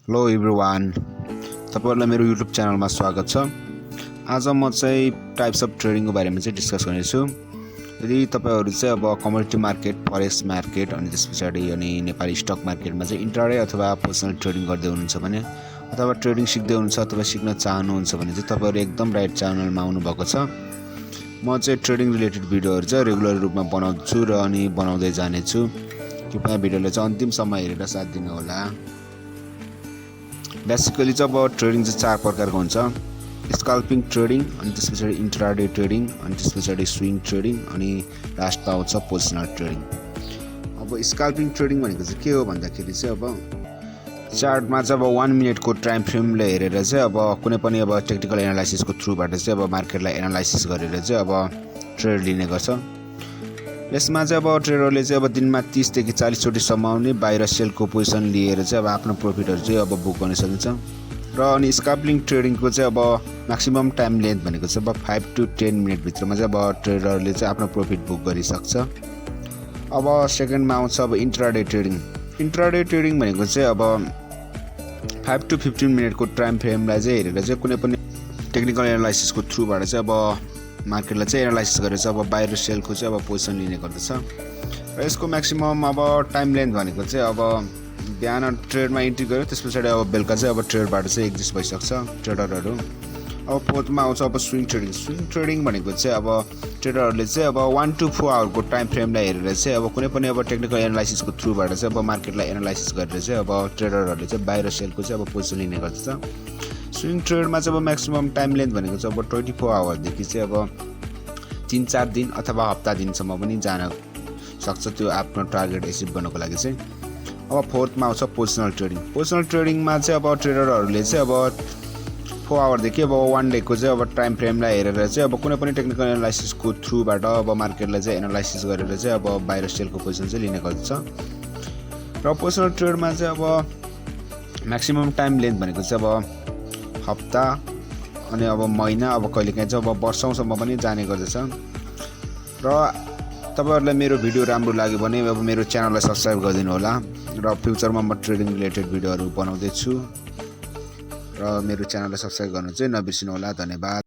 Hello everyone, तपाईहरुलाई मेरो YouTube च्यानलमा स्वागत छ। आज म चाहिँ टाइप्स अफ ट्रेडिङको बारेमा चाहिँ डिस्कस गर्नेछु। यदि तपाईहरु चाहिँ अब कमोडिटी मार्केट, फरेक्स मार्केट अनि त्यसपछि अनि नेपाली स्टक मार्केटमा चाहिँ इन्ट्राडे अथवा पोजिशनल ट्रेडिङ गर्दै हुनुहुन्छ भने अथवा ट्रेडिङ सिक्दै हुनुहुन्छ अथवा सिक्न चाहनुहुन्छ भने चाहिँ तपाईहरु एकदम राइट च्यानलमा आउनु भएको छ। म चाहिँ ट्रेडिङ रिलेटेड भिडियोहरु चाहिँ रेगुलर रूपमा बनाउँछु र अनि बनाउँदै जानेछु। कृपया भिडियोलाई चाहिँ अन्तिमसम्म हेरेर साथ दिनु होला। बेसिकली चाहिँ अब ट्रेडिङ चाहिँ चार प्रकारको हुन्छ। स्काल्पिङ ट्रेडिङ, अनि त्यसपछि इन्ट्राडे ट्रेडिङ, अनि त्यसपछि स्विङ ट्रेडिङ, अनि लास्टमा आउँछ पोजिसनल ट्रेडिङ। अब स्काल्पिङ ट्रेडिङ भनेको चाहिँ के हो भन्दाखेरि चाहिँ अब चार्टमा चाहिँ अब 1 मिनेटको टाइम फ्रेमले हेरेर चाहिँ अब कुनै पनि अब टेक्निकल एनालाइसिसको थ्रुबाट चाहिँ अब मार्केटलाई एनालाइसिस गरेर चाहिँ अब ट्रेड लिने गर्छ। यसमा चाहिँ अब ट्रेडरले चाहिँ अब दिनमा 30 देखि 40 चोटि सम्म बाहिर सेलको पोजिसन लिएर चाहिँ अब आफ्नो प्रफिटहरु चाहिँ अब बुक गर्न सकिन्छ। र अनि स्काल्पिङ ट्रेडिङको चाहिँ अब म्याक्सिमम टाइम लेन्थ भनेको चाहिँ अब 5 to 10 मिनेट भित्रमा चाहिँ अब ट्रेडरले चाहिँ आफ्नो प्रफिट बुक गरिसक्छ। अब सेकेन्डमा आउँछ अब इन्ट्राडे ट्रेडिङ। इन्ट्राडे ट्रेडिङ भनेको चाहिँ अब 5 to 15 मिनेटको टाइम फ्रेमलाई चाहिँ हेरेर चाहिँ कुनै पनि टेक्निकल एनालाइसिसको थ्रुबाट चाहिँ अब मार्केटलाई चाहिँ एनालाइसिस गरेर चाहिँ अब बाहिर सेलको चाहिँ अब पोजिसन लिने गर्दछ। र यसको म्याक्सिमम अब टाइम लेन्थ भनेको चाहिँ अब बिहान ट्रेडमा इन्ट्री गर्यो, त्यसपछि अब बेलुका चाहिँ अब ट्रेडबाट चाहिँ एक्जिस्ट भइसक्छ ट्रेडरहरू। अब फोर्थमा आउँछ अब स्विङ ट्रेडिङ। स्विङ ट्रेडिङ भनेको चाहिँ अब ट्रेडरहरूले चाहिँ अब 1 to 4 आवरको टाइम फ्रेमलाई हेरेर चाहिँ अब कुनै पनि अब टेक्निकल एनालाइसिसको थ्रुबाट चाहिँ अब मार्केटलाई एनालाइसिस गरेर चाहिँ अब ट्रेडरहरूले चाहिँ बाहिर सेलको चाहिँ अब पोजिसन लिने गर्दछ। स्विङ ट्रेडमा चाहिँ अब म्याक्सिमम टाइम लेन्थ भनेको चाहिँ अब 24 आवरदेखि चाहिँ अब 3-4 दिन अथवा हप्ता दिनसम्म पनि जान सक्छ त्यो आफ्नो टार्गेट एचिभ गर्नको लागि चाहिँ। अब फोर्थमा आउँछ पोजिसनल ट्रेडिङ। पोजिसनल ट्रेडिङमा चाहिँ अब ट्रेडरहरूले चाहिँ अब 4 आवरदेखि अब 1 डेको चाहिँ अब टाइम फ्रेमलाई हेरेर चाहिँ अब कुनै पनि टेक्निकल एनालाइसिसको थ्रुबाट अब मार्केटलाई चाहिँ एनालाइसिस गरेर चाहिँ अब बाहिर सेलको पोजिसन चाहिँ लिने गर्दछ। र पोजिसनल ट्रेडमा चाहिँ अब म्याक्सिमम टाइम लेन्थ भनेको चाहिँ अब हप्ता अनि अब महिना, अब कहिलेकाहीँ चाहिँ अब वर्षौंसम्म पनि जाने गर्दछ। र तपाईहरुलाई मेरो भिडियो राम्रो लाग्यो भने अब मेरो च्यानललाई सब्स्क्राइब गरिदिनु होला। र फ्युचरमा म ट्रेडिङ रिलेटेड भिडियोहरु बनाउँदै छु र मेरो च्यानललाई सब्स्क्राइब गर्नु चाहिँ नबिर्सिनु होला। धन्यवाद।